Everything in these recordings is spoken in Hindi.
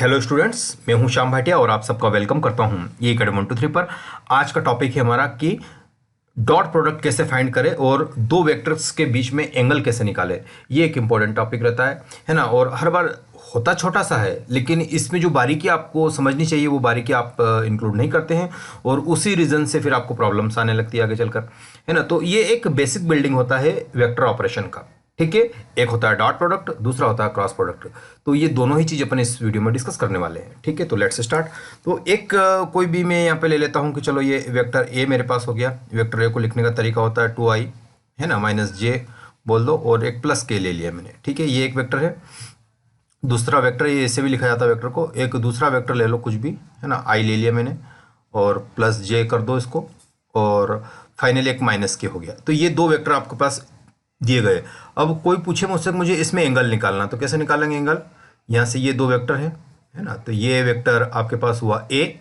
हेलो स्टूडेंट्स, मैं हूं श्याम भाटिया और आप सबका वेलकम करता हूं ये एकेडमी 1 2 3 पर। आज का टॉपिक है हमारा कि डॉट प्रोडक्ट कैसे फाइंड करें और दो वेक्टर्स के बीच में एंगल कैसे निकालें। ये एक इंपॉर्टेंट टॉपिक रहता है ना। और हर बार होता छोटा सा है, लेकिन इसमें जो बारीकी आपको समझनी चाहिए वो बारीकी आप इंक्लूड नहीं करते हैं, और उसी रीज़न से फिर आपको प्रॉब्लम्स आने लगती है आगे चलकर, है ना। तो ये एक बेसिक बिल्डिंग होता है वेक्टर ऑपरेशन का। ठीक है, एक होता है डॉट प्रोडक्ट, दूसरा होता है क्रॉस प्रोडक्ट। तो ये दोनों ही चीज़ अपन इस वीडियो में डिस्कस करने वाले हैं। ठीक है, तो लेट्स स्टार्ट। तो एक कोई भी मैं यहाँ पे ले लेता हूँ कि चलो ये वेक्टर ए मेरे पास हो गया। वेक्टर ए को लिखने का तरीका होता है 2i, है ना, माइनस जे बोल दो, और एक प्लस के ले लिया मैंने। ठीक है, ये एक वेक्टर है। दूसरा वेक्टर, ये ऐसे भी लिखा जाता है वेक्टर को। एक दूसरा वेक्टर ले लो कुछ भी, है ना, आई ले लिया मैंने, और प्लस जे कर दो इसको, और फाइनली एक माइनस के हो गया। तो ये दो वेक्टर आपके पास दिए गए। अब कोई पूछे मुझसे मुझे इसमें एंगल निकालना, तो कैसे निकालेंगे एंगल। यहाँ से ये दो वेक्टर है ना। तो ये वेक्टर आपके पास हुआ ए,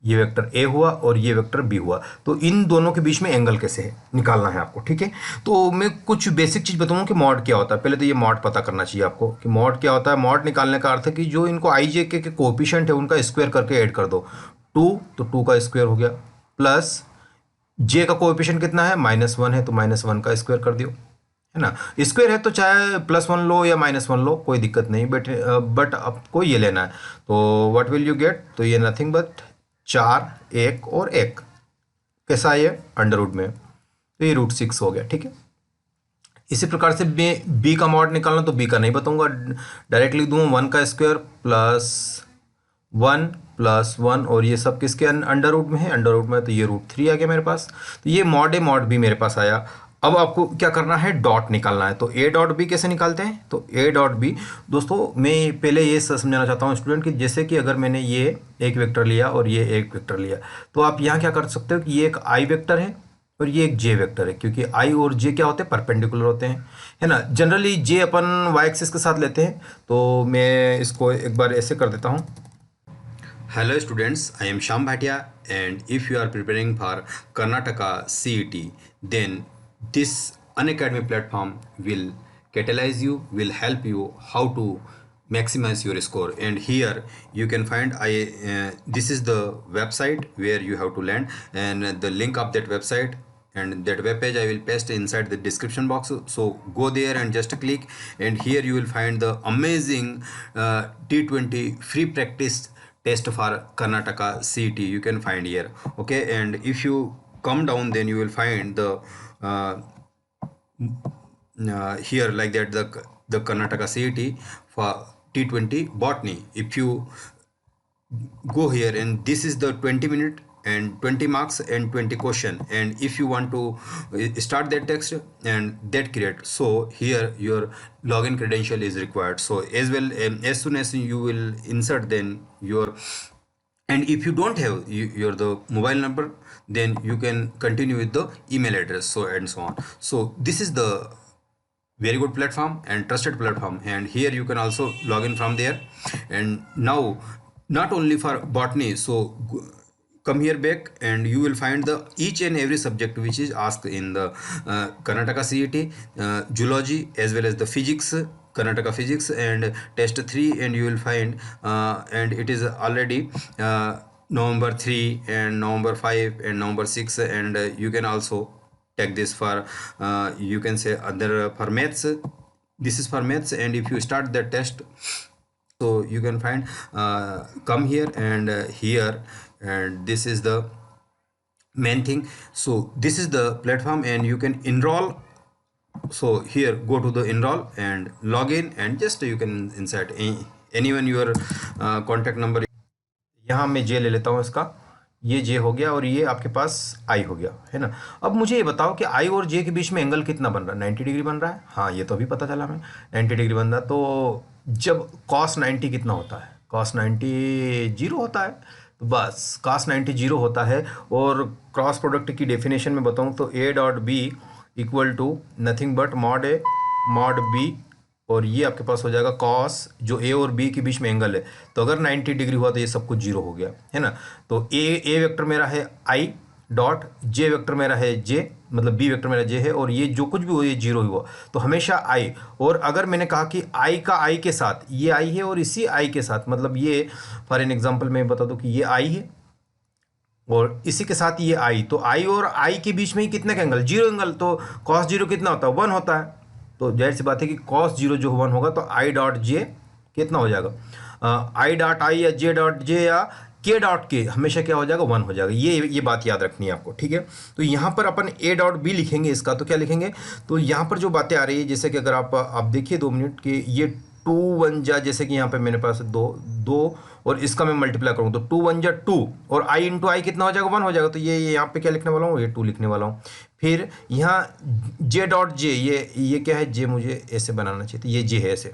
ये वेक्टर ए हुआ, और ये वेक्टर बी हुआ। तो इन दोनों के बीच में एंगल कैसे है निकालना है आपको। ठीक है, तो मैं कुछ बेसिक चीज़ बताऊंगा कि मॉड क्या होता है। पहले तो ये मॉड पता करना चाहिए आपको कि मॉड क्या होता है। मॉड निकालने का अर्थ है कि जो इनको आई जे के कोएफिशिएंट है उनका स्क्वायर करके ऐड कर दो। टू, तो टू का स्क्वायर हो गया, प्लस जे का कोएफिशिएंट कितना है, -1 है, तो -1 का स्क्वायर कर दियो, है ना। स्क्वायर है तो चाहे +1 लो या -1 लो, कोई दिक्कत नहीं। बट आपको ये लेना है। तो व्हाट विल यू गेट, तो ये नथिंग बट 4, 1 और 1 कैसा है ये अंडर रूट में, तो ये √6 हो गया। ठीक है, इसी प्रकार से बी का मॉड निकालना, तो बी का नहीं बताऊंगा, डायरेक्ट लिख दूंगा 1 का स्क्वायर प्लस 1 + 1, और ये सब किसके अंडर रूट में है, अंडर रूट में, तो ये √3 आ गया मेरे पास। तो ये मॉड ए मॉड बी मेरे पास आया। अब आपको क्या करना है, डॉट निकालना है। तो ए डॉट बी कैसे निकालते हैं, तो ए डॉट बी, दोस्तों मैं पहले ये समझाना चाहता हूँ स्टूडेंट कि जैसे कि अगर मैंने ये एक वेक्टर लिया और ये एक वेक्टर लिया, तो आप यहाँ क्या कर सकते हो कि ये एक आई वेक्टर है और ये एक जे वेक्टर है, क्योंकि आई और जे क्या होते हैं, परपेंडिकुलर होते हैं, है ना। जनरली जे अपन वाई एक्सिस के साथ लेते हैं। तो मैं इसको एक बार ऐसे कर देता हूँ। Hello students, I am Sham Bhatia, and if you are preparing for Karnataka CET, then this Unacademy platform will catalyze you, will help you how to maximize your score. And here you can find this is the website where you have to land, and the link of that website and that web page I will paste inside the description box. So go there and just click, and here you will find the amazing T20 free practice test for Karnataka CET. You can find here, okay. And if you come down, then you will find the here like that, the Karnataka CET for T20 botany. If you go here, and this is the 20-minute and 20 marks and 20 question, and if you want to start that text and that create, so here your login credential is required. So as well, as soon as you will insert then your, and if you don't have your the mobile number, then you can continue with the email address, so and so on. So this is the very good platform and trusted platform, and here you can also log in from there. And now not only for botany, so come here back, and you will find the each and every subject which is asked in the Karnataka CET, zoology as well as the physics, Karnataka physics, and test 3, and you will find and it is already November 3 and November 5 and November 6, and you can also take this for you can say other for maths. This is for maths, and if you start the test, so you can find come here, and here, and this is the main thing. So this is the platform, and you can enroll. So here go to the enroll and log in, and just you can insert anyone your contact number। यहाँ मैं जे ले लेता हूँ इसका, ये जे हो गया, और ये आपके पास आई हो गया, है ना। अब मुझे ये बताओ कि आई और जे के बीच में एंगल कितना बन रहा है, 90 डिग्री बन रहा है। हाँ, ये तो अभी पता चला हमें, 90 डिग्री बन रहा है। तो जब cos 90 कितना होता है, cos 90 जीरो होता है। तो बस cos 90 जीरो होता है। और क्रॉस प्रोडक्ट की डेफिनेशन में बताऊँ तो A dot B equal to nothing but mod A mod B, और ये आपके पास हो जाएगा कॉस, जो ए और बी के बीच में एंगल है। तो अगर 90 डिग्री हुआ तो ये सब कुछ जीरो हो गया, है ना। तो ए वेक्टर मेरा है आई, डॉट जे वेक्टर मेरा है जे, मतलब बी वेक्टर मेरा जे है, और ये जो कुछ भी हो ये जीरो ही हुआ, तो हमेशा आई। और अगर मैंने कहा कि आई का आई के साथ, ये आई है और इसी आई के साथ, मतलब ये फॉर एन एग्जांपल मैं बता दूं कि ये आई है और इसी के साथ ये आई, तो आई और आई के बीच में ही कितने का एंगल, जीरो एंगल, तो कॉस जीरो कितना होता है, वन होता है। तो जाहिर सी बात है कि कॉस जीरो जो वन होगा, तो आई डॉट जे कितना हो जाएगा, आई डॉट आई या जे डॉट जे या के डॉट के हमेशा क्या हो जाएगा, वन हो जाएगा। ये बात याद रखनी है आपको, ठीक है। तो यहाँ पर अपन ए डॉट बी लिखेंगे इसका, तो क्या लिखेंगे, तो यहाँ पर जो बातें आ रही है, जैसे कि अगर आप देखिए 2 मिनट के, ये 2 1 जा, जैसे कि यहाँ पे मेरे पास दो और इसका मैं मल्टीप्लाई करूँ तो 2 1 जा 2 और आई इंटू आई कितना हो जाएगा, 1 हो जाएगा। तो ये यहाँ पे क्या लिखने वाला हूँ, ये 2 लिखने वाला हूँ। फिर यहाँ जे डॉट जे, ये क्या है, जे मुझे ऐसे बनाना चाहिए, तो ये जे है ऐसे,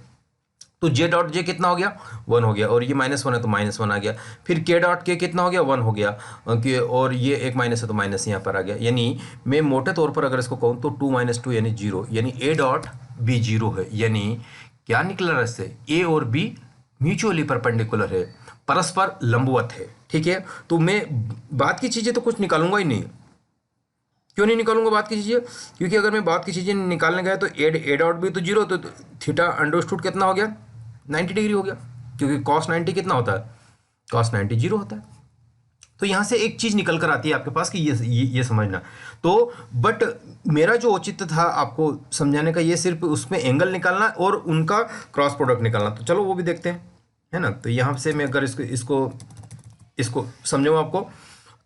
तो जे डॉट जे कितना हो गया, 1 हो गया, और ये -1 है तो -1 आ गया। फिर के डॉट के कितना हो गया, 1 हो गया, और ये एक माइनस है तो माइनस यहाँ पर आ गया। यानी मैं मोटे तौर पर अगर इसको कहूँ तो 2 - 2 यानी 0, यानी ए डॉट बी 0 है। यानी क्या निकल रहा है इससे, ए और बी म्यूचुअली परपेंडिकुलर है, परस्पर लंबवत है, ठीक है। तो मैं बात की चीज़ें तो कुछ निकालूंगा ही नहीं। क्यों नहीं निकालूंगा बात की चीज़ें, क्योंकि अगर मैं बात की चीज़ें निकालने गया तो ए डॉट बी तो 0, तो थीटा अंडरस्टूड कितना हो गया, 90 डिग्री हो गया, क्योंकि कॉस 90 कितना होता है, कॉस 90 0 होता है। तो यहाँ से एक चीज़ निकल कर आती है आपके पास कि ये समझना। तो बट मेरा जो औचित्य था आपको समझाने का, ये सिर्फ उसमें एंगल निकालना और उनका क्रॉस प्रोडक्ट निकालना। तो चलो वो भी देखते हैं, है ना। तो यहाँ से मैं अगर इसको समझाऊँ आपको,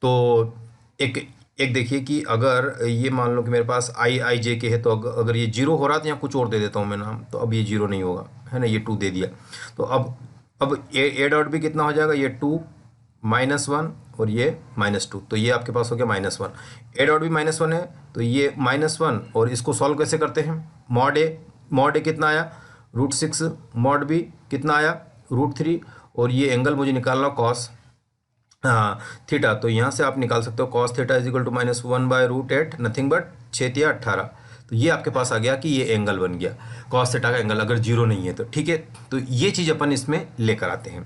तो एक देखिए कि अगर ये मान लो कि मेरे पास आई जे के है, तो अगर ये 0 हो रहा तो यहाँ कुछ और दे देता हूँ मैं नाम, तो अब ये 0 नहीं होगा, है ना, ये 2 दे दिया। तो अब ए डॉट भी कितना हो जाएगा, ये 2 -1 और ये -2, तो ये आपके पास हो गया -1। ए डॉट भी -1 है, तो ये -1, और इसको सॉल्व कैसे करते हैं, मॉड ए कितना आया, √6, मॉड बी कितना आया, √3, और ये एंगल मुझे निकालना कॉस थीटा। तो यहाँ से आप निकाल सकते हो cos theta is equal to -1/√8, nothing but 6 या 18। तो ये आपके पास आ गया कि ये एंगल बन गया कॉस थीटा का एंगल, अगर 0 नहीं है तो, ठीक है। तो ये चीज़ अपन इसमें लेकर आते हैं।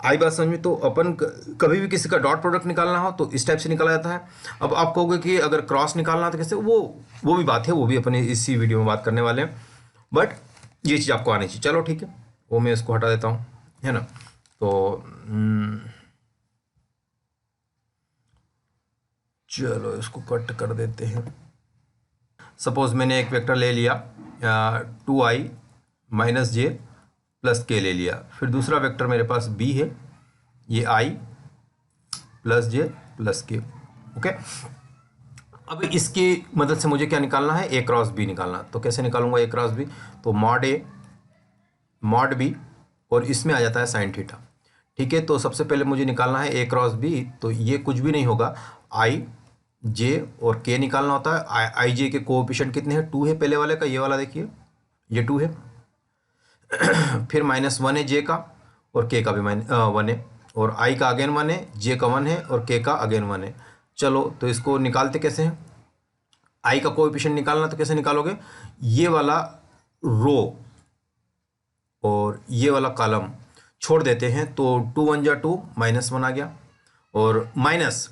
आई बात समझ में। तो अपन कभी भी किसी का डॉट प्रोडक्ट निकालना हो तो इस टाइप से निकाला जाता है। अब आप कहोगे कि अगर क्रॉस निकालना हो तो कैसे, वो भी बात है, वो भी अपन इसी वीडियो में बात करने वाले हैं, बट ये चीज़ आपको आनी चाहिए। चलो ठीक है, वो मैं इसको हटा देता हूँ, है ना। तो चलो इसको कट कर देते हैं। सपोज मैंने एक वेक्टर ले लिया 2i - j + k ले लिया, फिर दूसरा वेक्टर मेरे पास b है, ये i + j + k, ओके। अब इसकी मदद से मुझे क्या निकालना है, a क्रॉस b निकालना। तो कैसे निकालूंगा a क्रॉस b, तो मॉड a मॉड b और इसमें आ जाता है साइन थीटा, ठीक है। तो सबसे पहले मुझे निकालना है a क्रॉस b, तो ये कुछ भी नहीं होगा, i j और k निकालना होता है। आई जे के कोएफिशिएंट कितने हैं, 2 है पहले वाले का, ये वाला देखिए ये 2 है। फिर -1 है जे का, और k का भी 1 है, और i का अगेन 1 है, j का 1 है, और k का अगेन 1 है। चलो तो इसको निकालते कैसे हैं, i का कोएफिशिएंट निकालना, तो कैसे निकालोगे, ये वाला रो और ये वाला कॉलम छोड़ देते हैं, तो 2 1 जा 2, -1 आ गया, और माइनस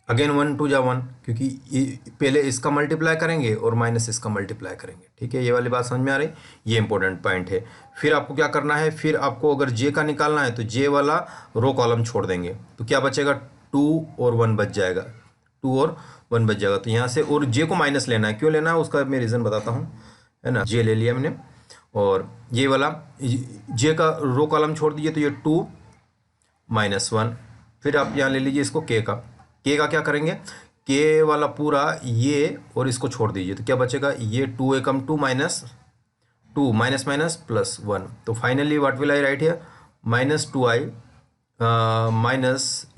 अगेन 1 2 जा 1, क्योंकि पहले इसका मल्टीप्लाई करेंगे और माइनस इसका मल्टीप्लाई करेंगे, ठीक है। ये वाली बात समझ में आ रही, ये इंपॉर्टेंट पॉइंट है। फिर आपको क्या करना है, फिर आपको अगर जे का निकालना है तो जे वाला रो कॉलम छोड़ देंगे, तो क्या बचेगा, 2 और 1 बच जाएगा, 2 और 1 बच जाएगा। तो यहाँ से, और जे को माइनस लेना है, क्यों लेना है उसका मैं रीज़न बताता हूँ, है ना। जे ले लिया मैंने, और ये वाला जे का रो कॉलम छोड़ दीजिए, तो ये 2 -1। फिर आप यहाँ ले लीजिए इसको के का क्या करेंगे, के वाला पूरा ये और इसको छोड़ दीजिए, तो क्या बचेगा, ये 2 एकम 2 -2 माइनस +1। तो finally what will I right here, -2i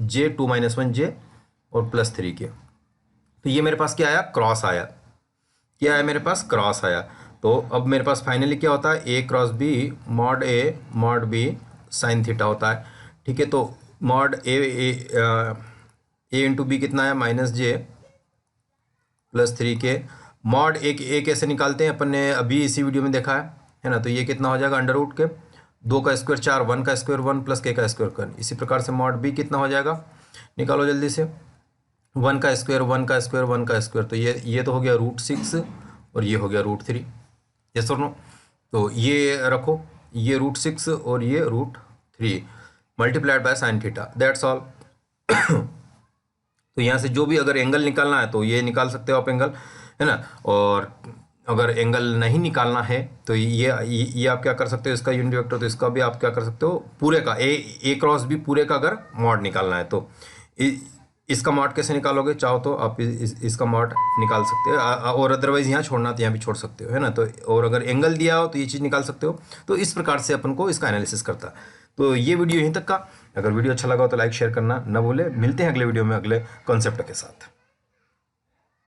-j 2 - 1j और +3k। तो ये मेरे पास क्या आया, क्रॉस आया, क्या आया मेरे पास, क्रॉस आया। तो अब मेरे पास फाइनली क्या होता है, a cross b mod a mod b sine theta होता है, ठीक है। तो मॉड a इंटू बी कितना है, -j +3k। मॉड a कैसे निकालते हैं अपन ने अभी इसी वीडियो में देखा है ना। तो ये कितना हो जाएगा, अंडर रूट के 2 का स्क्वायर 4, 1 का स्क्वायर 1 + k का स्क्वायर 1। इसी प्रकार से मॉड b कितना हो जाएगा, निकालो जल्दी से, 1 का स्क्वायर 1 का स्क्वायर 1 का स्क्वायर, तो ये तो हो गया √6 और ये हो गया √3। यस और नो? तो ये रखो, ये √6 और ये √3 multiplied by sine theta, that's all. तो यहाँ से जो भी अगर एंगल निकालना है तो ये निकाल सकते हो आप एंगल, है ना। और अगर एंगल नहीं निकालना है तो ये आप क्या कर सकते हो, इसका यूनिट वेक्टर, तो इसका भी आप क्या कर सकते हो, पूरे का ए क्रॉस बी पूरे का अगर मॉड निकालना है तो इसका मॉड कैसे निकालोगे, चाहो तो आप इसका मॉड निकाल सकते हो, और अदरवाइज यहाँ छोड़ना तो यहाँ भी छोड़ सकते हो, है ना। तो और अगर एंगल दिया हो तो ये चीज़ निकाल सकते हो। तो इस प्रकार से अपन को इसका एनालिसिस करता है। तो ये वीडियो यहीं तक का। अगर वीडियो अच्छा लगा हो तो लाइक शेयर करना ना भूले। मिलते हैं अगले वीडियो में अगले कॉन्सेप्ट के साथ।